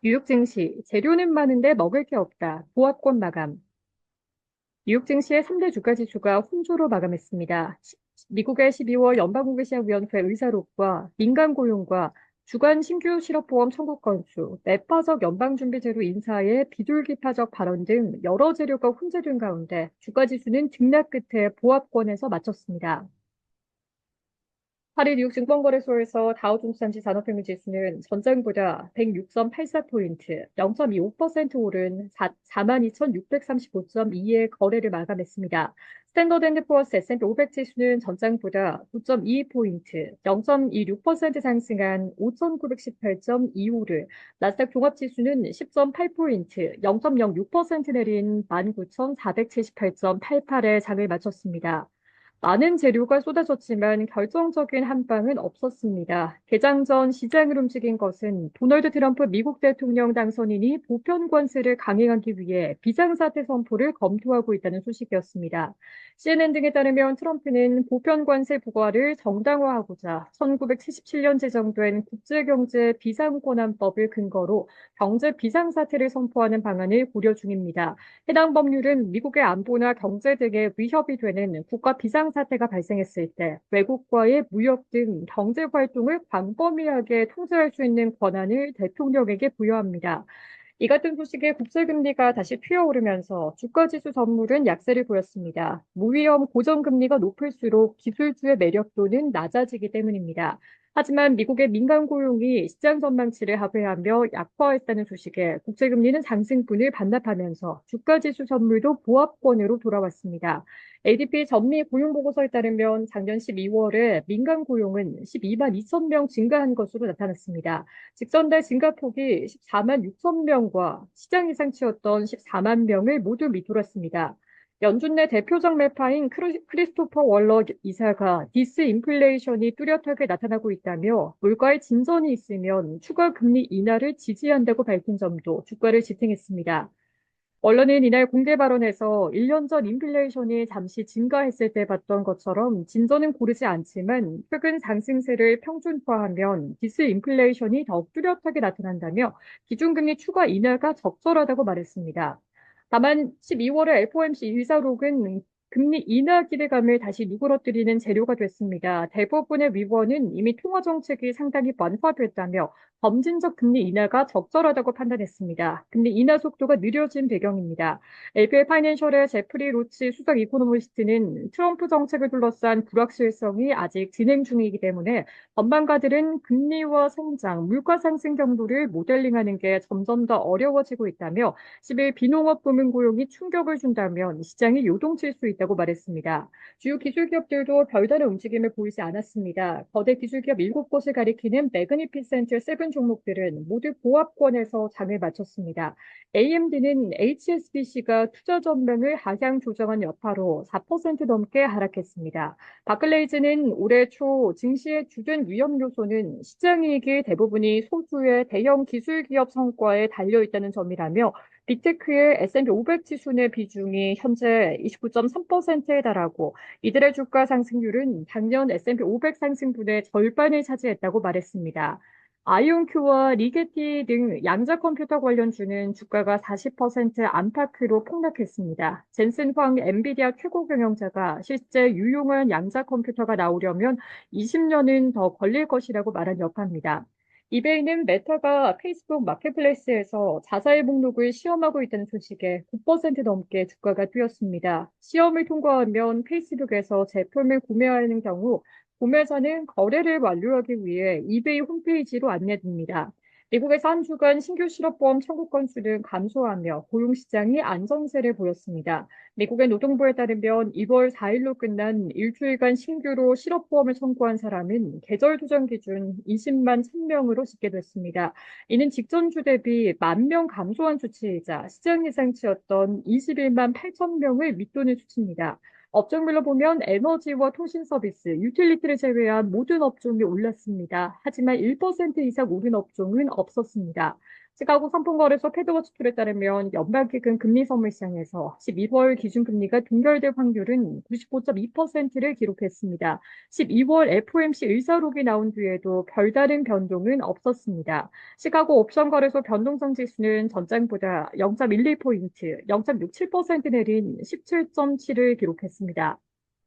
뉴욕 증시, 재료는 많은데 먹을 게 없다. 보합권 마감. 뉴욕 증시의 3대 주가 지수가 혼조로 마감했습니다. 미국의 12월 연방공개시장위원회 의사록과 민간 고용과 주간 신규 실업보험 청구 건수, 매파적 연방준비제도 인사의 비둘기파적 발언 등 여러 재료가 혼재된 가운데 주가 지수는 등락 끝에 보합권에서 마쳤습니다. 8일 뉴욕 증권거래소에서 다우존스 잠시 산업평균 지수는 전장보다 106.84포인트, 0.25% 오른 42,635.2의 거래를 마감했습니다. 스탠더드앤드푸어스 S&P 500 지수는 전장보다 9.22포인트, 0.26% 상승한 5,918.25를, 나스닥 종합지수는 10.8포인트, 0.06% 내린 19,478.88의 장을 마쳤습니다. 많은 재료가 쏟아졌지만 결정적인 한 방은 없었습니다. 개장 전 시장을 움직인 것은 도널드 트럼프 미국 대통령 당선인이 보편 관세를 강행하기 위해 비상사태 선포를 검토하고 있다는 소식이었습니다. CNN 등에 따르면 트럼프는 보편 관세 부과를 정당화하고자 1977년 제정된 국제경제 비상권한법을 근거로 경제 비상사태를 선포하는 방안을 고려 중입니다. 해당 법률은 미국의 안보나 경제 등에 위협이 되는 국가 비상사태가 발생했을 때 외국과의 무역 등 경제 활동을 광범위하게 통제할 수 있는 권한을 대통령에게 부여합니다. 이 같은 소식에 국채금리가 다시 튀어오르면서 주가지수 선물은 약세를 보였습니다. 무위험 고정금리가 높을수록 기술주의 매력도는 낮아지기 때문입니다. 하지만 미국의 민간 고용이 시장 전망치를 하회하며 약화했다는 소식에 국채금리는 상승분을 반납하면서 주가지수 선물도 보합권으로 돌아왔습니다. ADP 전미 고용보고서에 따르면 작년 12월에 민간 고용은 12만 2천 명 증가한 것으로 나타났습니다. 직전달 증가폭이 14만 6천 명과 시장 예상치였던 14만 명을 모두 밑돌았습니다. 연준 내 대표적 매파인 크리스토퍼 월러 이사가 디스인플레이션이 뚜렷하게 나타나고 있다며 물가에 진전이 있으면 추가 금리 인하를 지지한다고 밝힌 점도 주가를 지탱했습니다. 언론은 이날 공개 발언에서 1년 전 인플레이션이 잠시 증가했을 때 봤던 것처럼 진전은 고르지 않지만 최근 상승세를 평준화하면 디스인플레이션이 더욱 뚜렷하게 나타난다며 기준금리 추가 인하가 적절하다고 말했습니다. 다만 12월에 FOMC 의사록은 금리 인하 기대감을 다시 누그러뜨리는 재료가 됐습니다. 대부분의 위원은 이미 통화 정책이 상당히 완화됐다며 점진적 금리 인하가 적절하다고 판단했습니다. 금리 인하 속도가 느려진 배경입니다. LPL 파이낸셜의 제프리 로치 수석 이코노미스트는 트럼프 정책을 둘러싼 불확실성이 아직 진행 중이기 때문에 전망가들은 금리와 성장, 물가 상승 경로를 모델링하는 게 점점 더 어려워지고 있다며 10일 비농업 부문 고용이 충격을 준다면 시장이 요동칠 수 있다고 말했습니다. 주요 기술 기업들도 별다른 움직임을 보이지 않았습니다. 거대 기술 기업 7곳을 가리키는 매그니피센트 7 종목들은 모두 보합권에서 장을 마쳤습니다. AMD는 HSBC가 투자 전망을 하향 조정한 여파로 4% 넘게 하락했습니다. 바클레이즈는 올해 초 증시의 주된 위험 요소는 시장이익의 대부분이 소수의 대형 기술 기업 성과에 달려 있다는 점이라며 빅테크의 S&P 500 지수 내 비중이 현재 29.3%에 달하고 이들의 주가 상승률은 작년 S&P 500 상승분의 절반을 차지했다고 말했습니다. 아이온큐와 리게티 등 양자 컴퓨터 관련주는 주가가 40% 안팎으로 폭락했습니다. 젠슨 황 엔비디아 최고 경영자가 실제 유용한 양자 컴퓨터가 나오려면 20년은 더 걸릴 것이라고 말한 여파입니다. 이베이는 메타가 페이스북 마켓플레이스에서 자사의 목록을 시험하고 있다는 소식에 9% 넘게 주가가 뛰었습니다. 시험을 통과하면 페이스북에서 제품을 구매하는 경우 구매자는 거래를 완료하기 위해 이베이 홈페이지로 안내됩니다. 미국에서 한 주간 신규 실업보험 청구 건수는 감소하며 고용시장이 안정세를 보였습니다. 미국의 노동부에 따르면 2월 4일로 끝난 일주일간 신규로 실업보험을 청구한 사람은 계절 조정 기준 20만 1,000명으로 집계됐습니다. 이는 직전 주 대비 1만 명 감소한 수치이자 시장 예상치였던 21만 8천 명을 밑도는 수치입니다. 업종별로 보면 에너지와 통신 서비스, 유틸리티를 제외한 모든 업종이 올랐습니다. 하지만 1% 이상 오른 업종은 없었습니다. 시카고 상품거래소 패드워치툴에 따르면 연방기금 금리선물 시장에서 11월 기준금리가 동결될 확률은 95.2%를 기록했습니다. 12월 FOMC 의사록이 나온 뒤에도 별다른 변동은 없었습니다. 시카고 옵션거래소 변동성 지수는 전장보다 0.12포인트, 0.67% 내린 17.7을 기록했습니다.